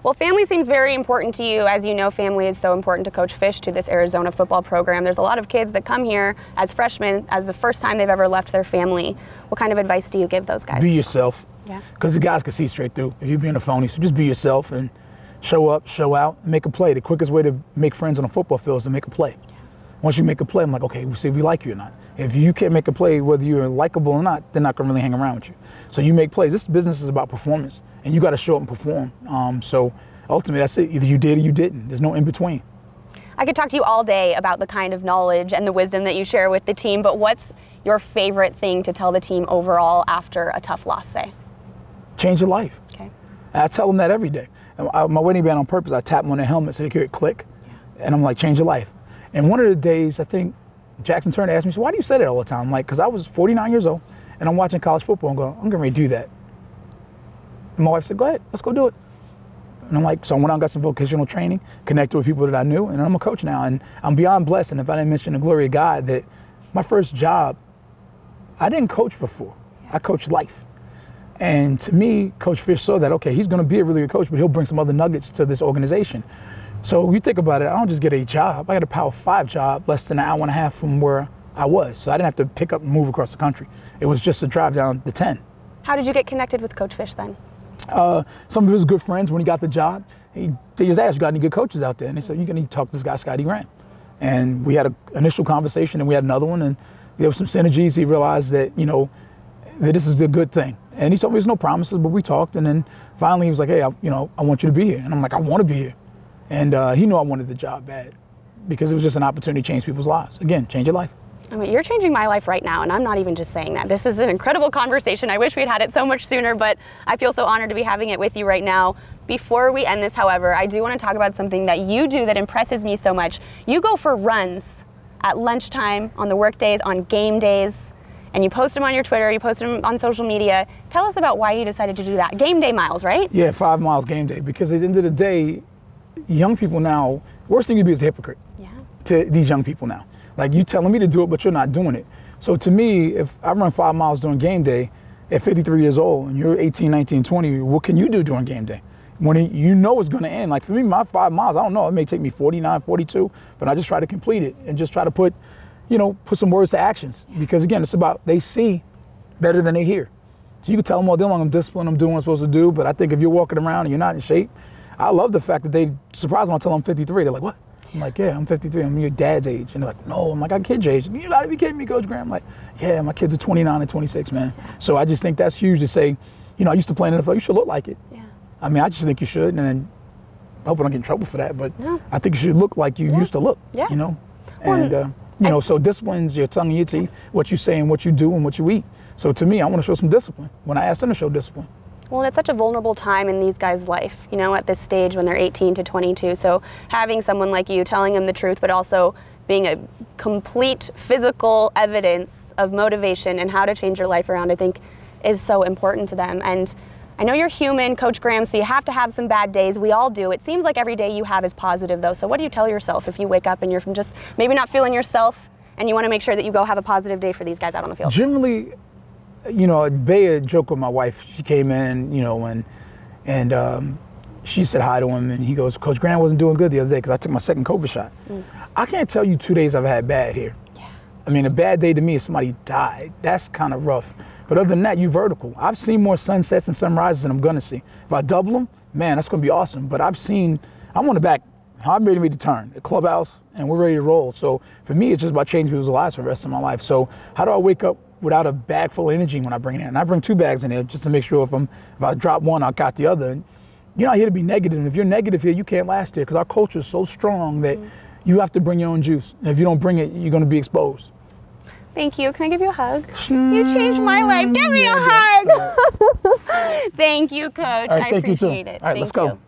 Well, family seems very important to you. As you know, family is so important to Coach Fish, to this Arizona football program. There's a lot of kids that come here as freshmen, as the first time they've ever left their family. What kind of advice do you give those guys? Be yourself. Yeah. Because the guys can see straight through if you're being a phony. So just be yourself and show up, show out, and make a play. The quickest way to make friends on a football field is to make a play. Once you make a play, I'm like, okay, we'll see if we like you or not. If you can't make a play, whether you're likable or not, they're not going to really hang around with you. So you make plays. This business is about performance, and you got to show up and perform. So ultimately, that's it. Either you did or you didn't. There's no in between. I could talk to you all day about the kind of knowledge and the wisdom that you share with the team, but what's your favorite thing to tell the team overall after a tough loss, say? Change your life. Okay. I tell them that every day. My wedding band on purpose, I tap them on their helmet so they hear it click. Yeah. And I'm like, change your life. And one of the days, I think Jackson Turner asked me, so why do you say that all the time? I'm like, because I was 49 years old and I'm watching college football and going, I'm getting ready to do that. And my wife said, go ahead, let's go do it. And I'm like, so I went out and got some vocational training, connected with people that I knew, and I'm a coach now. And I'm beyond blessed. And if I didn't mention the glory of God, that my first job, I didn't coach before. I coached life. And to me, Coach Fish saw that, okay, he's going to be a really good coach, but he'll bring some other nuggets to this organization. So you think about it, I don't just get a job. I got a Power 5 job less than an hour and a half from where I was. So I didn't have to pick up and move across the country. It was just a drive down the 10. How did you get connected with Coach Fish then? Some of his good friends, when he got the job, they just asked, you got any good coaches out there? And they said, you need to talk to this guy, Scottie Graham. And we had an initial conversation, and we had another one, and there were some synergies. He realized that, you know, that this is a good thing. And he told me there's no promises, but we talked, and then finally he was like, hey, I want you to be here. And I'm like, I want to be here. And he knew I wanted the job bad because it was just an opportunity to change people's lives. Again, change your life. I mean, you're changing my life right now, and I'm not even just saying that. This is an incredible conversation. I wish we'd had it so much sooner, but I feel so honored to be having it with you right now. Before we end this, however, I do want to talk about something that you do that impresses me so much. You go for runs at lunchtime, on the work days, on game days, and you post them on your Twitter, you post them on social media. Tell us about why you decided to do that. Game day miles, right? Yeah, 5 miles game day, because at the end of the day, young people now, worst thing you do is a hypocrite to these young people now. Like, you telling me to do it, but you're not doing it. So to me, if I run 5 miles during game day at 53 years old and you're 18, 19, 20, what can you do during game day? When you know it's going to end. Like for me, my 5 miles, I don't know, it may take me 49, 42, but I just try to complete it and just try to put some words to actions. Because again, it's about, they see better than they hear. So you can tell them all day long, I'm disciplined, I'm doing what I'm supposed to do, but I think if you're walking around and you're not in shape, I love the fact that they surprised when I tell them I'm 53. They're like, what? I'm like, yeah, I'm 53. I'm your dad's age. And they're like, no. I'm like, I'm kid's age. You got to be kidding me, Coach Graham. I'm like, yeah, my kids are 29 and 26, man. So I just think that's huge to say, I used to play in the NFL. You should look like it. Yeah. I mean, I just think you should. And then I hope I don't get in trouble for that. But I think you should look like you used to look, And, so discipline's your tongue and your teeth, what you say and what you do and what you eat. So to me, I want to show some discipline when I ask them to show discipline. Well, it's such a vulnerable time in these guys' life, at this stage when they're 18 to 22. So having someone like you telling them the truth, but also being a complete physical evidence of motivation and how to change your life around, I think is so important to them. And I know you're human, Coach Graham, so you have to have some bad days. We all do. It seems like every day you have is positive, though. So what do you tell yourself if you wake up and you're just maybe not feeling yourself and you want to make sure that you go have a positive day for these guys out on the field? Generally, Bea joked with my wife. She came in, and she said hi to him, and he goes, Coach Graham wasn't doing good the other day because I took my second COVID shot. I can't tell you 2 days I've had bad here. Yeah. I mean, a bad day to me is somebody died. That's kind of rough. But other than that, you vertical. I've seen more sunsets and sunrises than I'm going to see. If I double them, man, that's going to be awesome. But I'm on the back. I'm ready to turn the clubhouse, and we're ready to roll. So for me, it's just about changing people's lives for the rest of my life. So how do I wake up without a bag full of energy when I bring it in? And I bring 2 bags in there just to make sure if I drop one, I got the other. And you're not here to be negative. And if you're negative here, you can't last here because our culture is so strong that you have to bring your own juice. And if you don't bring it, you're going to be exposed. Thank you. Can I give you a hug? You changed my life. Give me a hug. Thank you, Coach. All right, I appreciate it. All right, let's go.